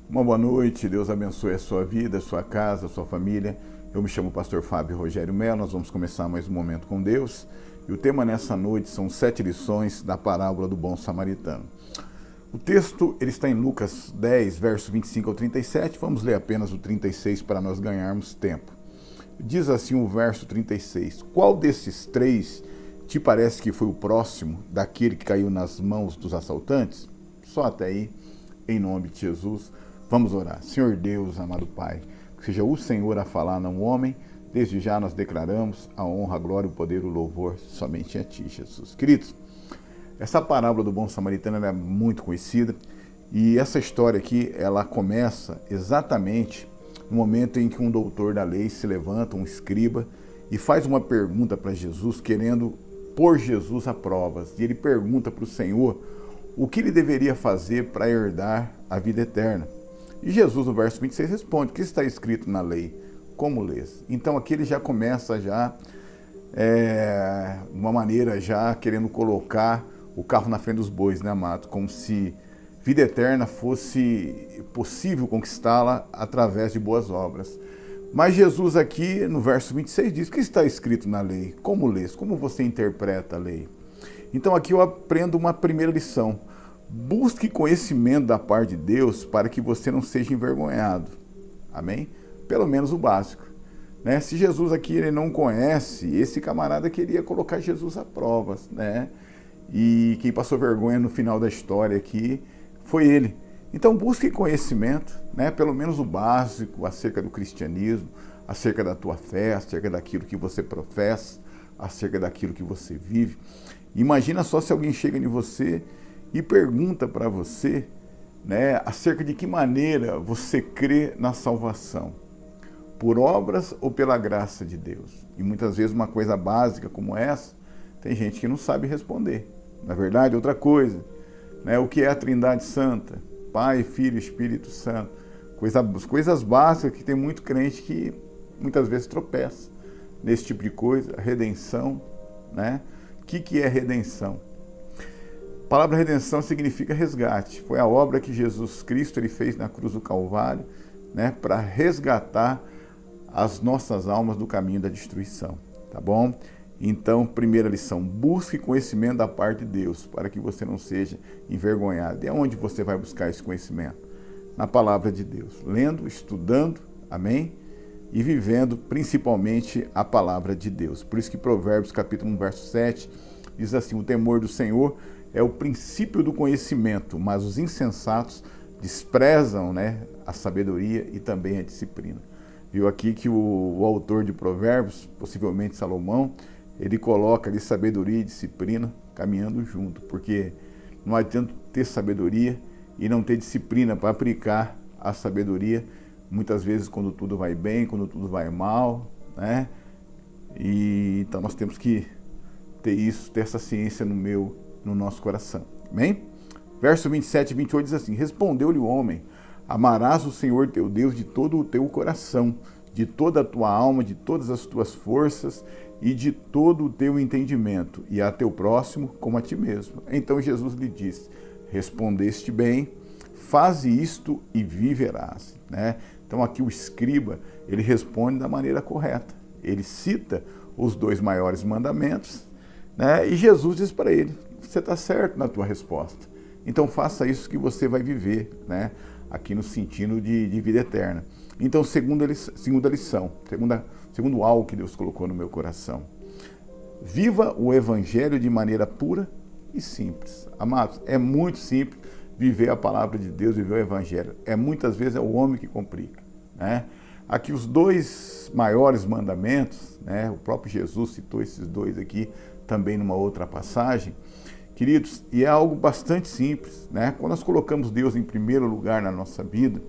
Uma boa noite, Deus abençoe a sua vida, a sua casa, a sua família. Eu me chamo Pastor Fábio Rogério Melo, nós vamos começar mais um momento com Deus. E o tema nessa noite são 7 lições da parábola do bom samaritano. O texto ele está em Lucas 10, verso 25 ao 37, vamos ler apenas o 36 para nós ganharmos tempo. Diz assim o verso 36, qual desses três te parece que foi o próximo daquele que caiu nas mãos dos assaltantes? Só até aí, em nome de Jesus. Vamos orar. Senhor Deus, amado Pai, que seja o Senhor a falar, não o homem. Desde já nós declaramos a honra, a glória, o poder, o louvor somente a Ti, Jesus. Queridos, essa parábola do bom samaritano ela é muito conhecida e essa história aqui, ela começa exatamente no momento em que um doutor da lei se levanta, um escriba, e faz uma pergunta para Jesus, querendo pôr Jesus a provas. E ele pergunta para o Senhor o que ele deveria fazer para herdar a vida eterna. E Jesus, no verso 26, responde, o que está escrito na lei? Como lês? Então aqui ele já começa de uma maneira já querendo colocar o carro na frente dos bois, né, amado? Como se vida eterna fosse possível conquistá-la através de boas obras. Mas Jesus aqui, no verso 26, diz, o que está escrito na lei? Como lês? Como você interpreta a lei? Então aqui eu aprendo uma primeira lição. Busque conhecimento da parte de Deus para que você não seja envergonhado. Amém? Pelo menos o básico. Né? Se Jesus aqui ele não conhece, esse camarada queria colocar Jesus a provas. Né? E quem passou vergonha no final da história aqui foi ele. Então busque conhecimento, né? Pelo menos o básico acerca do cristianismo, acerca da tua fé, acerca daquilo que você professa, acerca daquilo que você vive. Imagina só se alguém chega em você e pergunta para você, né, acerca de que maneira você crê na salvação, por obras ou pela graça de Deus. E muitas vezes uma coisa básica como essa, tem gente que não sabe responder. Na verdade, outra coisa, né, o que é a Trindade Santa? Pai, Filho e Espírito Santo. Coisas básicas que tem muito crente que muitas vezes tropeça nesse tipo de coisa. Redenção, né? O que é redenção? A palavra redenção significa resgate. Foi a obra que Jesus Cristo ele fez na cruz do Calvário, né, para resgatar as nossas almas do caminho da destruição. Tá bom? Então, primeira lição, busque conhecimento da parte de Deus, para que você não seja envergonhado. E aonde você vai buscar esse conhecimento? Na palavra de Deus. Lendo, estudando, amém? E vivendo principalmente a palavra de Deus. Por isso que Provérbios capítulo 1, verso 7, diz assim, o temor do Senhor é o princípio do conhecimento, mas os insensatos desprezam, né, a sabedoria e também a disciplina. Viu aqui que o autor de Provérbios, possivelmente Salomão, ele coloca ali sabedoria e disciplina caminhando junto, porque não adianta ter sabedoria e não ter disciplina para aplicar a sabedoria, muitas vezes quando tudo vai bem, quando tudo vai mal, né? E então nós temos que ter isso, ter essa ciência no nosso coração. Amém? Verso 27 e 28 diz assim, respondeu-lhe o homem, amarás o Senhor teu Deus de todo o teu coração, de toda a tua alma, de todas as tuas forças e de todo o teu entendimento, e a teu próximo como a ti mesmo. Então Jesus lhe disse, respondeste bem, faze isto e viverás. Né? Então aqui o escriba, ele responde da maneira correta. Ele cita os 2 maiores mandamentos, né? E Jesus diz para ele, você está certo na tua resposta. Então faça isso que você vai viver, né? Aqui no sentido de vida eterna. Então, segunda lição, segundo algo que Deus colocou no meu coração. Viva o evangelho de maneira pura e simples. Amados, é muito simples viver a palavra de Deus, viver o evangelho. Muitas vezes é o homem que complica, né? Aqui os 2 maiores mandamentos, né? O próprio Jesus citou esses 2 aqui também numa outra passagem. Queridos, e é algo bastante simples, né? Quando nós colocamos Deus em primeiro lugar na nossa vida,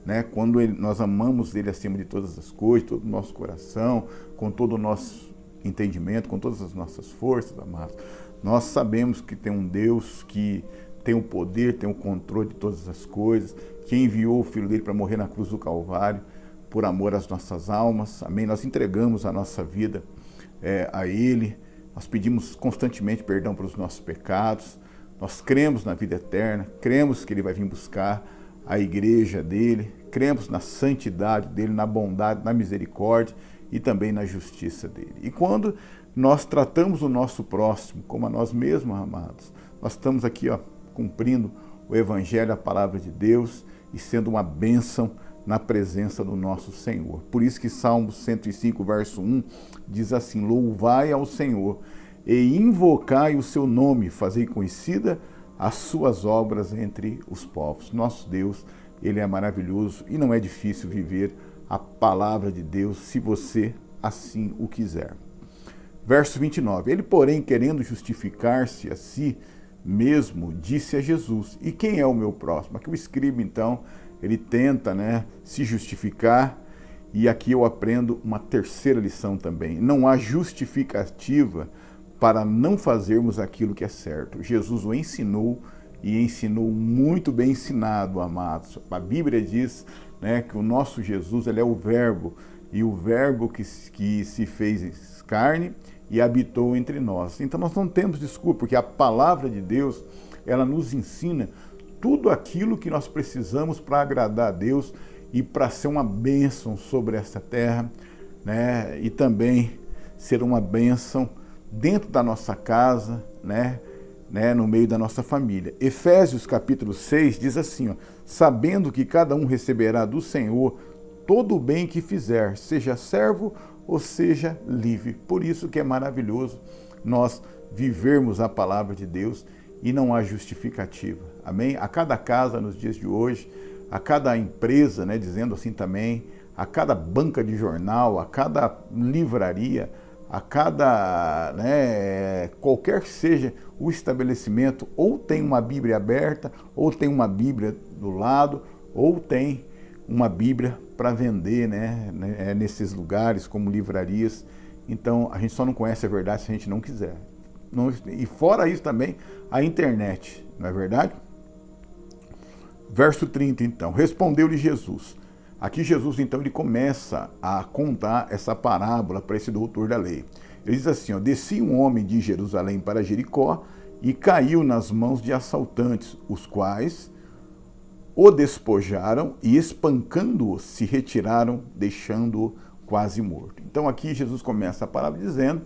né? Quando nós amamos Ele acima de todas as coisas, todo o nosso coração, com todo o nosso entendimento, com todas as nossas forças, amados, nós sabemos que tem um Deus que tem o poder, tem o controle de todas as coisas, que enviou o Filho dele para morrer na cruz do Calvário, por amor às nossas almas, amém? Nós entregamos a nossa vida a Ele, nós pedimos constantemente perdão pelos nossos pecados, nós cremos na vida eterna, cremos que Ele vai vir buscar a igreja dele, cremos na santidade dele, na bondade, na misericórdia e também na justiça dele. E quando nós tratamos o nosso próximo como a nós mesmos, amados, nós estamos aqui cumprindo o Evangelho, a palavra de Deus, e sendo uma bênção na presença do nosso Senhor. Por isso que Salmo 105, verso 1, diz assim: louvai ao Senhor e invocai o seu nome, fazei conhecida as suas obras entre os povos. Nosso Deus, ele é maravilhoso e não é difícil viver a palavra de Deus, se você assim o quiser. Verso 29, ele, porém, querendo justificar-se a si mesmo, disse a Jesus: e quem é o meu próximo? Aqui o escriba, então, ele tenta, se justificar, e aqui eu aprendo uma terceira lição também. Não há justificativa para não fazermos aquilo que é certo. Jesus o ensinou, e ensinou muito bem ensinado, amados. A Bíblia diz, que o nosso Jesus, ele é o Verbo, e o Verbo que se fez carne e habitou entre nós. Então nós não temos desculpa, porque a palavra de Deus, ela nos ensina tudo aquilo que nós precisamos para agradar a Deus e para ser uma bênção sobre esta terra, e também ser uma bênção dentro da nossa casa, no meio da nossa família. Efésios capítulo 6 diz assim: sabendo que cada um receberá do Senhor todo o bem que fizer, seja servo ou seja livre. Por isso que é maravilhoso nós vivermos a palavra de Deus e não há justificativa. Amém? A cada casa nos dias de hoje, a cada empresa, dizendo assim também, a cada banca de jornal, a cada livraria, a cada, qualquer que seja o estabelecimento, ou tem uma Bíblia aberta, ou tem uma Bíblia do lado, ou tem uma Bíblia para vender, nesses lugares como livrarias. Então a gente só não conhece a verdade se a gente não quiser. E fora isso também, a internet, não é verdade? Verso 30, então, respondeu-lhe Jesus. Aqui Jesus, então, ele começa a contar essa parábola para esse doutor da lei. Ele diz assim: descia um homem de Jerusalém para Jericó e caiu nas mãos de assaltantes, os quais o despojaram e, espancando-o, se retiraram, deixando-o quase morto. Então aqui Jesus começa a parábola dizendo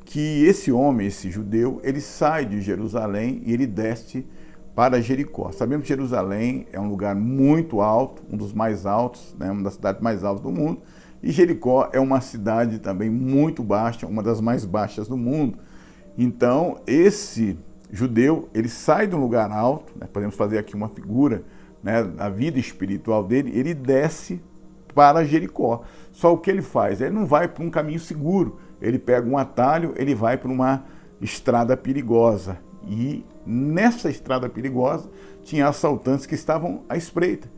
que esse homem, esse judeu, ele sai de Jerusalém e ele desce para Jericó. Sabemos que Jerusalém é um lugar muito alto, um dos mais altos, uma das cidades mais altas do mundo, e Jericó é uma cidade também muito baixa, uma das mais baixas do mundo. Então esse judeu, ele sai de um lugar alto, podemos fazer aqui uma figura, a vida espiritual dele, ele desce para Jericó. Só o que ele faz? Ele não vai por um caminho seguro, ele pega um atalho, ele vai por uma estrada perigosa. E nessa estrada perigosa tinha assaltantes que estavam à espreita,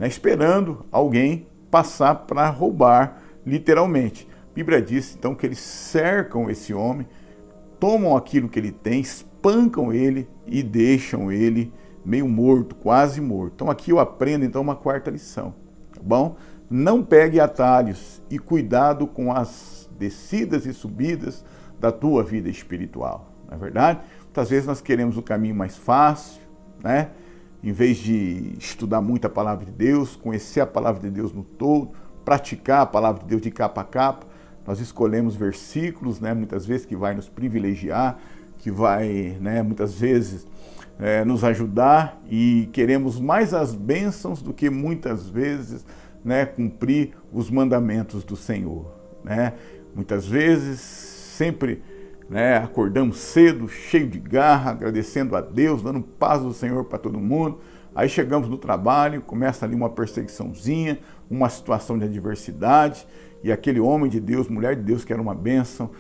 esperando alguém passar para roubar, literalmente. A Bíblia diz então que eles cercam esse homem, tomam aquilo que ele tem, espancam ele e deixam ele meio morto, quase morto. Então aqui eu aprendo então uma quarta lição, tá bom? Não pegue atalhos e cuidado com as descidas e subidas da tua vida espiritual, não é verdade? Muitas vezes nós queremos o caminho mais fácil, em vez de estudar muito a palavra de Deus, conhecer a palavra de Deus no todo, praticar a palavra de Deus de capa a capa, nós escolhemos versículos, muitas vezes que vai nos privilegiar, que vai, muitas vezes, nos ajudar, e queremos mais as bênçãos do que muitas vezes cumprir os mandamentos do Senhor. Muitas vezes, sempre acordamos cedo, cheio de garra, agradecendo a Deus, dando paz do Senhor para todo mundo. Aí chegamos no trabalho, começa ali uma perseguiçãozinha, uma situação de adversidade, e aquele homem de Deus, mulher de Deus, que era uma bênção,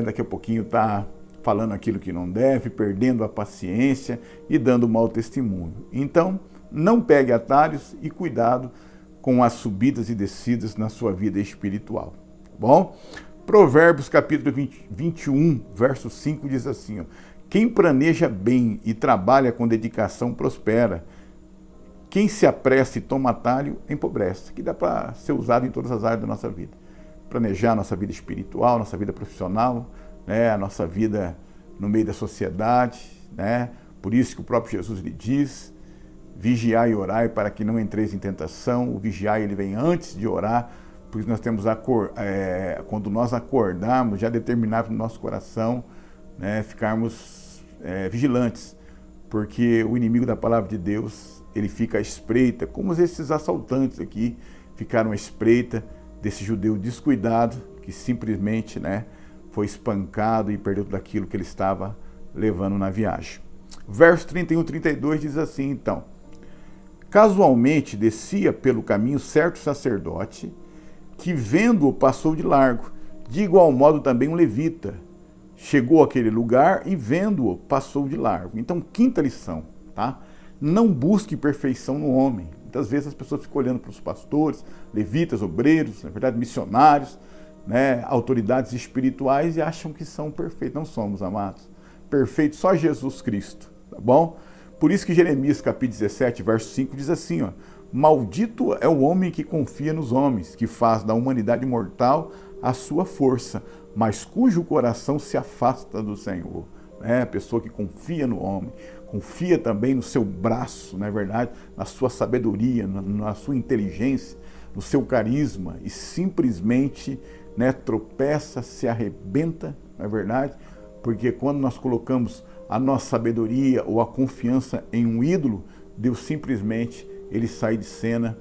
daqui a pouquinho está falando aquilo que não deve, perdendo a paciência e dando mau testemunho. Então, não pegue atalhos e cuidado com as subidas e descidas na sua vida espiritual. Bom? Provérbios capítulo 21, verso 5 diz assim: quem planeja bem e trabalha com dedicação prospera. Quem se apressa e toma atalho empobrece. Que dá para ser usado em todas as áreas da nossa vida. Planejar a nossa vida espiritual, nossa vida profissional, a nossa vida no meio da sociedade. Por isso que o próprio Jesus lhe diz, vigiai e orai para que não entreis em tentação. O vigiar ele vem antes de orar, por isso nós temos quando nós acordarmos, já determinado no nosso coração, né, ficarmos vigilantes, porque o inimigo da palavra de Deus, ele fica à espreita, como esses assaltantes aqui ficaram à espreita desse judeu descuidado, que simplesmente, né, foi espancado e perdeu tudo aquilo que ele estava levando na viagem. Verso 31 e 32 diz assim, então: casualmente descia pelo caminho certo sacerdote, que vendo-o passou de largo. De igual modo também um levita chegou àquele lugar e vendo-o passou de largo. Então, quinta lição, tá? Não busque perfeição no homem. Muitas vezes as pessoas ficam olhando para os pastores, levitas, obreiros, na verdade missionários, né, autoridades espirituais, e acham que são perfeitos. Não somos, amados. Perfeito só Jesus Cristo, tá bom? Por isso que Jeremias capítulo 17, verso 5 diz assim, ó: maldito é o homem que confia nos homens, que faz da humanidade mortal a sua força, mas cujo coração se afasta do Senhor. A pessoa que confia no homem, confia também no seu braço, não é verdade? Na sua sabedoria, na sua inteligência, no seu carisma, e simplesmente, né, tropeça, se arrebenta, não é verdade? Porque quando nós colocamos a nossa sabedoria ou a confiança em um ídolo, Deus simplesmente, ele sai de cena,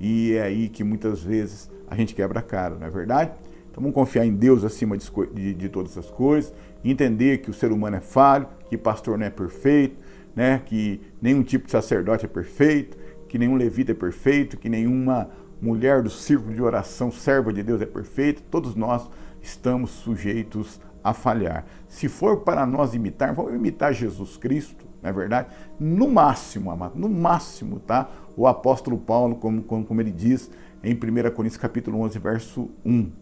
e é aí que muitas vezes a gente quebra a cara, não é verdade? Então vamos confiar em Deus acima de todas as coisas, entender que o ser humano é falho, que pastor não é perfeito, né? Que nenhum tipo de sacerdote é perfeito, que nenhum levita é perfeito, que nenhuma mulher do círculo de oração, serva de Deus, é perfeita. Todos nós estamos sujeitos a falhar. Se for para nós imitar, vamos imitar Jesus Cristo, não é verdade? No máximo, amado, no máximo, tá? O apóstolo Paulo, como ele diz em 1 Coríntios capítulo 11, verso 1.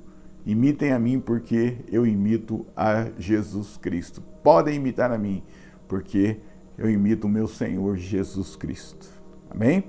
Imitem a mim, porque eu imito a Jesus Cristo. Podem imitar a mim, porque eu imito o meu Senhor Jesus Cristo. Amém?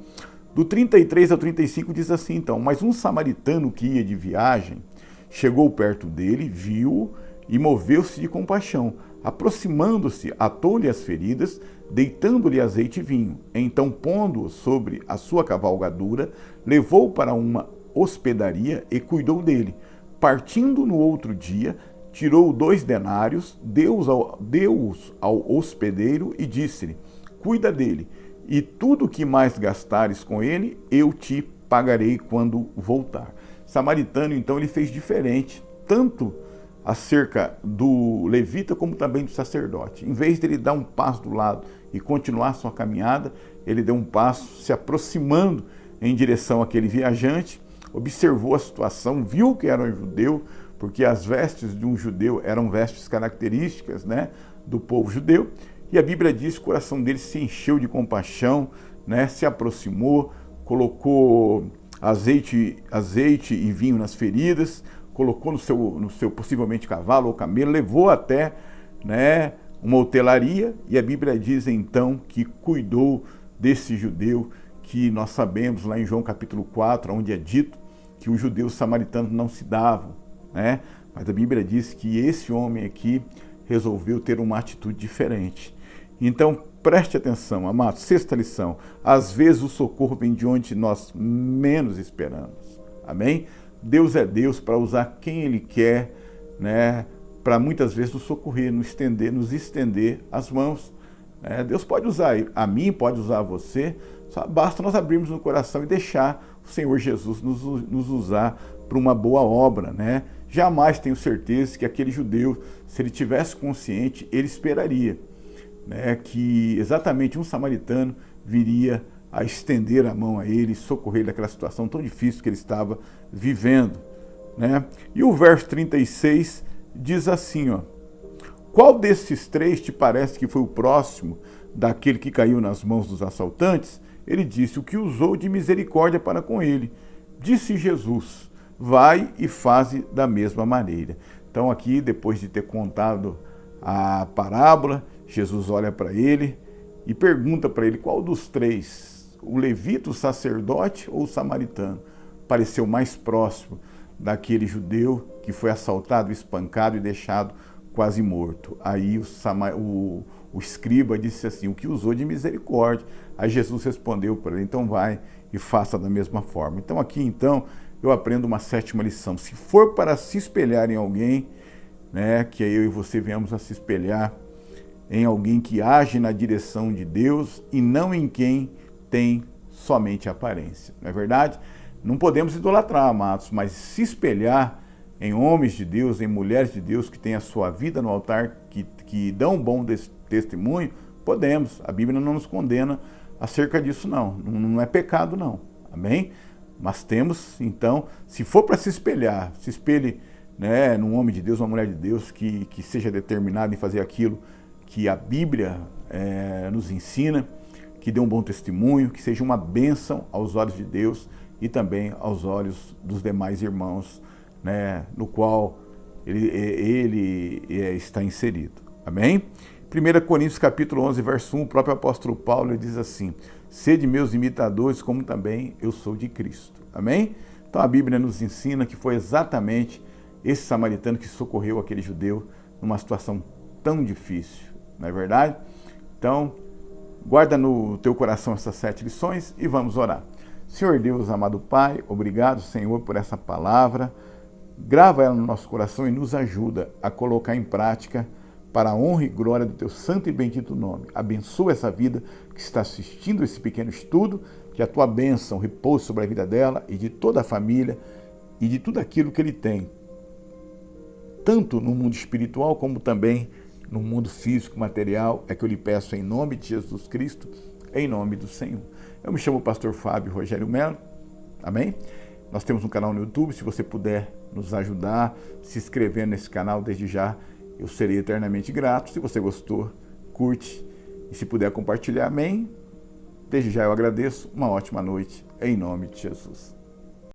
Do 33 ao 35 diz assim, então: mas um samaritano que ia de viagem chegou perto dele, viu e moveu-se de compaixão. Aproximando-se, atou-lhe as feridas, deitando-lhe azeite e vinho. Então, pondo-o sobre a sua cavalgadura, levou-o para uma hospedaria e cuidou dele. Partindo no outro dia, tirou 2 denários, deu-os ao hospedeiro e disse-lhe: cuida dele, e tudo que mais gastares com ele, eu te pagarei quando voltar. Samaritano, então, ele fez diferente, tanto acerca do levita como também do sacerdote. Em vez de ele dar um passo do lado e continuar sua caminhada, ele deu um passo se aproximando em direção àquele viajante, observou a situação, viu que era um judeu, porque as vestes de um judeu eram vestes características, né, do povo judeu, e a Bíblia diz que o coração dele se encheu de compaixão, né, se aproximou, colocou azeite e vinho nas feridas, colocou no seu possivelmente cavalo ou camelo, levou até, né, uma hotelaria, e a Bíblia diz então que cuidou desse judeu, que nós sabemos lá em João capítulo 4, onde é dito que os judeus samaritanos não se davam, né? Mas a Bíblia diz que esse homem aqui resolveu ter uma atitude diferente. Então, preste atenção, amados. Sexta lição: às vezes o socorro vem de onde nós menos esperamos. Amém? Deus é Deus para usar quem Ele quer, né? Para muitas vezes nos socorrer, nos estender as mãos. Deus pode usar a mim, pode usar a você, só basta nós abrirmos no coração e deixar o Senhor Jesus nos usar para uma boa obra, né? Jamais tenho certeza que aquele judeu, se ele tivesse consciente, ele esperaria, né, que exatamente um samaritano viria a estender a mão a ele, socorrer daquela situação tão difícil que ele estava vivendo, né? E o verso 36 diz assim, ó: qual desses 3 te parece que foi o próximo daquele que caiu nas mãos dos assaltantes? Ele disse: o que usou de misericórdia para com ele. Disse Jesus: vai e faze da mesma maneira. Então aqui, depois de ter contado a parábola, Jesus olha para ele e pergunta para ele qual dos 3, o levita, o sacerdote ou o samaritano, pareceu mais próximo daquele judeu que foi assaltado, espancado e deixado quase morto. Aí o escriba disse assim: o que usou de misericórdia? Aí Jesus respondeu para ele: então vai e faça da mesma forma. Então aqui eu aprendo uma sétima lição. Se for para se espelhar em alguém, né, que eu e você venhamos a se espelhar em alguém que age na direção de Deus e não em quem tem somente aparência. Não é verdade? Não podemos idolatrar, amados, mas se espelhar em homens de Deus, em mulheres de Deus que têm a sua vida no altar, que dão um bom testemunho, podemos. A Bíblia não nos condena acerca disso, não. Não é pecado, não. Amém? Mas temos, então, se for para se espelhar, se espelhe, né, num homem de Deus, uma mulher de Deus que seja determinado em fazer aquilo que a Bíblia nos ensina, que dê um bom testemunho, que seja uma bênção aos olhos de Deus e também aos olhos dos demais irmãos, né, no qual ele está inserido. Amém? 1 Coríntios capítulo 11, verso 1, o próprio apóstolo Paulo diz assim: sede meus imitadores, como também eu sou de Cristo. Amém? Então a Bíblia nos ensina que foi exatamente esse samaritano que socorreu aquele judeu numa situação tão difícil. Não é verdade? Então, guarda no teu coração essas 7 lições e vamos orar. Senhor Deus, amado Pai, obrigado, Senhor, por essa palavra. Grava ela no nosso coração e nos ajuda a colocar em prática para a honra e glória do teu santo e bendito nome. Abençoa essa vida que está assistindo esse pequeno estudo, que a tua bênção repouse sobre a vida dela e de toda a família e de tudo aquilo que ele tem, tanto no mundo espiritual como também no mundo físico, material. É que eu lhe peço em nome de Jesus Cristo, em nome do Senhor. Eu me chamo Pastor Fábio Rogério Melo. Amém? Nós temos um canal no YouTube. Se você puder nos ajudar se inscrevendo nesse canal, desde já eu serei eternamente grato. Se você gostou, curte e se puder compartilhar, amém? Desde já eu agradeço. Uma ótima noite em nome de Jesus.